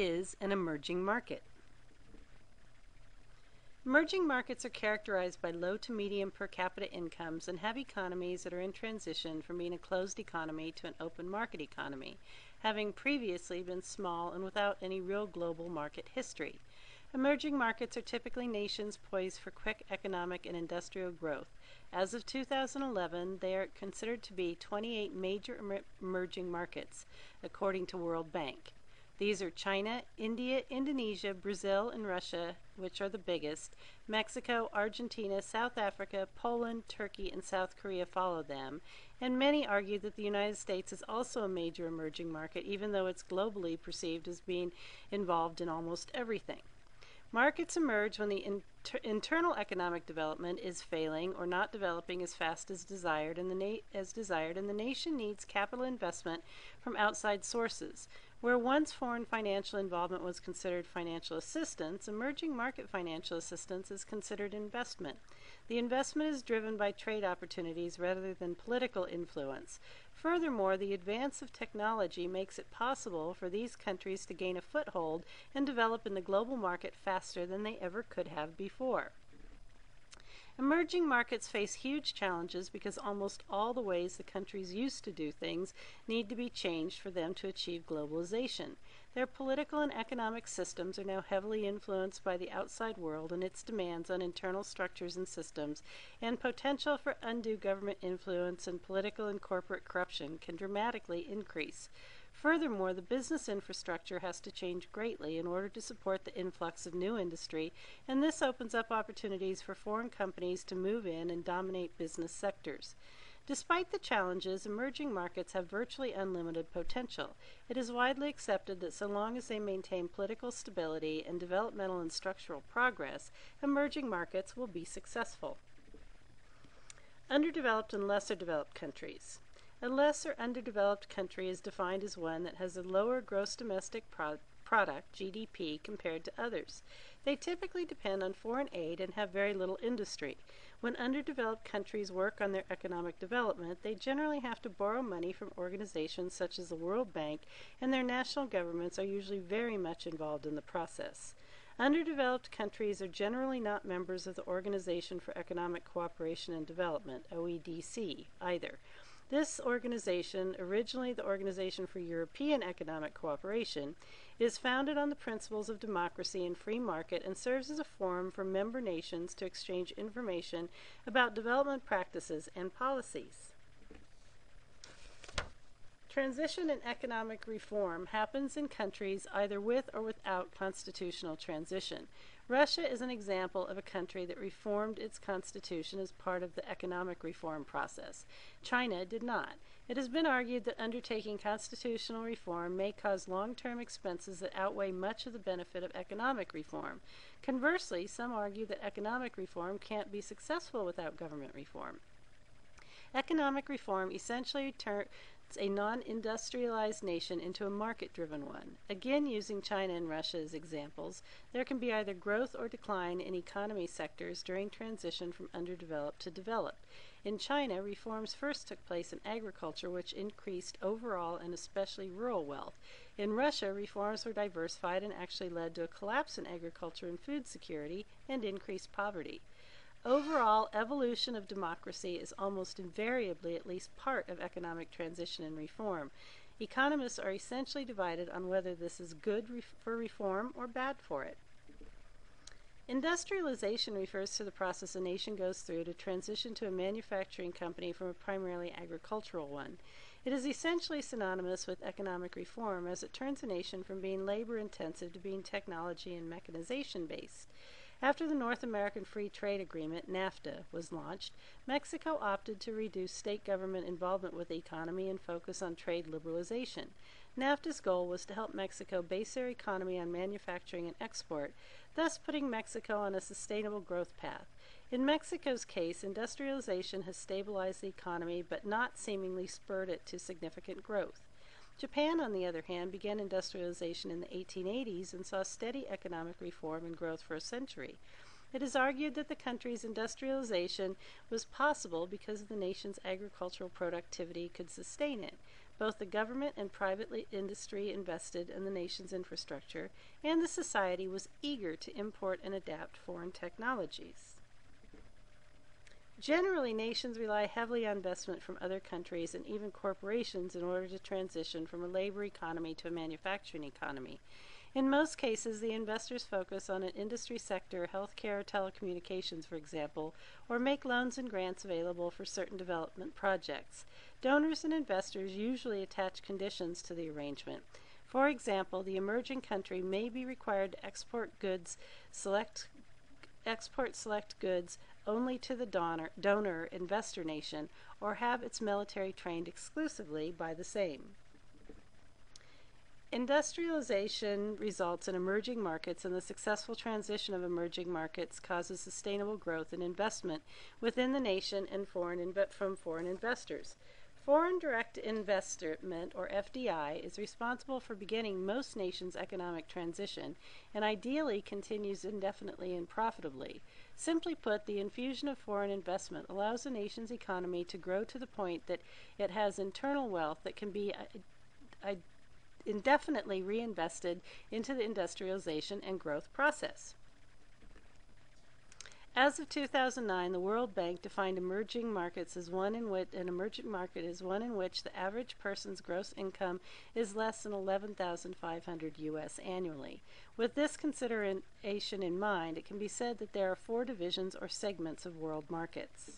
is an emerging market? Emerging markets are characterized by low to medium per capita incomes and have economies that are in transition from being a closed economy to an open market economy, having previously been small and without any real global market history. Emerging markets are typically nations poised for quick economic and industrial growth. As of 2011, they are considered to be 28 major emerging markets, according to World Bank. These are China, India, Indonesia, Brazil, and Russia, which are the biggest. Mexico, Argentina, South Africa, Poland, Turkey, and South Korea follow them. And many argue that the United States is also a major emerging market, even though it's globally perceived as being involved in almost everything. Markets emerge when the internal economic development is failing or not developing as fast as desired, and the nation needs capital investment from outside sources. Where once foreign financial involvement was considered financial assistance, emerging market financial assistance is considered investment. The investment is driven by trade opportunities rather than political influence. Furthermore, the advance of technology makes it possible for these countries to gain a foothold and develop in the global market faster than they ever could have before. Emerging markets face huge challenges because almost all the ways the countries used to do things need to be changed for them to achieve globalization. Their political and economic systems are now heavily influenced by the outside world and its demands on internal structures and systems, and potential for undue government influence and political and corporate corruption can dramatically increase. Furthermore, the business infrastructure has to change greatly in order to support the influx of new industry, and this opens up opportunities for foreign companies to move in and dominate business sectors. Despite the challenges, emerging markets have virtually unlimited potential. It is widely accepted that so long as they maintain political stability and developmental and structural progress, emerging markets will be successful. Underdeveloped and lesser developed countries. A less or underdeveloped country is defined as one that has a lower gross domestic product, GDP, compared to others. They typically depend on foreign aid and have very little industry. When underdeveloped countries work on their economic development, they generally have to borrow money from organizations such as the World Bank, and their national governments are usually very much involved in the process. Underdeveloped countries are generally not members of the Organization for Economic Cooperation and Development, OEDC, either. This organization, originally the Organization for European Economic Cooperation, is founded on the principles of democracy and free market and serves as a forum for member nations to exchange information about development practices and policies. Transition and economic reform happens in countries either with or without constitutional transition. Russia is an example of a country that reformed its constitution as part of the economic reform process. China did not. It has been argued that undertaking constitutional reform may cause long-term expenses that outweigh much of the benefit of economic reform. Conversely, some argue that economic reform can't be successful without government reform. Economic reform essentially turns a non-industrialized nation into a market-driven one. Again, using China and Russia as examples, there can be either growth or decline in economy sectors during transition from underdeveloped to developed. In China, reforms first took place in agriculture, which increased overall and especially rural wealth. In Russia, reforms were diversified and actually led to a collapse in agriculture and food security and increased poverty. Overall, evolution of democracy is almost invariably at least part of economic transition and reform. Economists are essentially divided on whether this is good for reform or bad for it. Industrialization refers to the process a nation goes through to transition to a manufacturing company from a primarily agricultural one. It is essentially synonymous with economic reform as it turns a nation from being labor-intensive to being technology and mechanization-based. After the North American Free Trade Agreement, NAFTA, was launched, Mexico opted to reduce state government involvement with the economy and focus on trade liberalization. NAFTA's goal was to help Mexico base their economy on manufacturing and export, thus putting Mexico on a sustainable growth path. In Mexico's case, industrialization has stabilized the economy but not seemingly spurred it to significant growth. Japan, on the other hand, began industrialization in the 1880s and saw steady economic reform and growth for a century. It is argued that the country's industrialization was possible because the nation's agricultural productivity could sustain it. Both the government and private industry invested in the nation's infrastructure, and the society was eager to import and adapt foreign technologies. Generally, nations rely heavily on investment from other countries and even corporations in order to transition from a labor economy to a manufacturing economy. In most cases, the investors focus on an industry sector, healthcare or telecommunications, for example, or make loans and grants available for certain development projects. Donors and investors usually attach conditions to the arrangement. For example, the emerging country may be required to export select goods only to the donor investor nation, or have its military trained exclusively by the same. Industrialization results in emerging markets, and the successful transition of emerging markets causes sustainable growth and investment within the nation and from foreign investors. Foreign direct investment, or FDI, is responsible for beginning most nations' economic transition and ideally continues indefinitely and profitably. Simply put, the infusion of foreign investment allows a nation's economy to grow to the point that it has internal wealth that can be indefinitely reinvested into the industrialization and growth process. As of 2009, the World Bank defined emerging markets as an emerging market is one in which the average person's gross income is less than $11,500 US annually. With this consideration in mind, it can be said that there are 4 divisions or segments of world markets.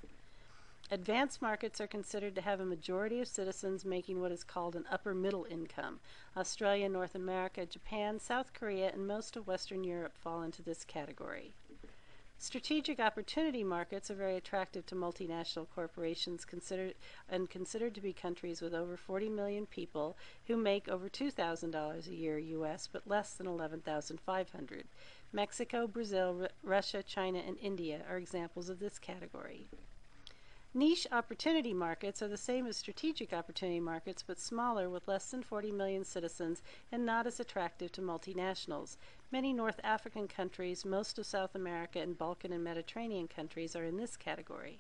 Advanced markets are considered to have a majority of citizens making what is called an upper middle income. Australia, North America, Japan, South Korea, and most of Western Europe fall into this category. Strategic opportunity markets are very attractive to multinational corporations considered to be countries with over 40 million people who make over $2,000 a year US but less than $11,500. Mexico, Brazil, Russia, China, and India are examples of this category. Niche opportunity markets are the same as strategic opportunity markets but smaller, with less than 40 million citizens and not as attractive to multinationals. Many North African countries, most of South America, and Balkan and Mediterranean countries are in this category.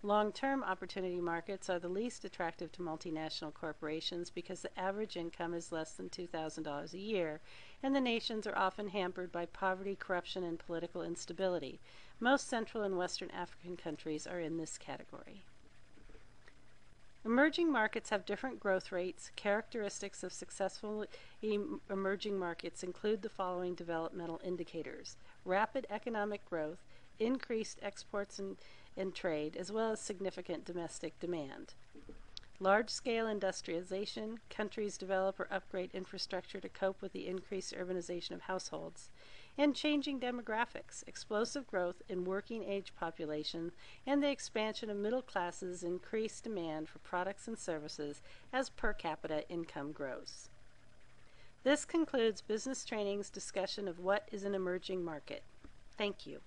Long-term opportunity markets are the least attractive to multinational corporations because the average income is less than $2,000 a year, and the nations are often hampered by poverty, corruption, and political instability. Most Central and Western African countries are in this category. Emerging markets have different growth rates. Characteristics of successful emerging markets include the following developmental indicators: rapid economic growth, increased exports and trade, as well as significant domestic demand. Large-scale industrialization. Countries develop or upgrade infrastructure to cope with the increased urbanization of households. And changing demographics. Explosive growth in working-age population and the expansion of middle classes increase demand for products and services as per capita income grows. This concludes Business Training's discussion of what is an emerging market. Thank you.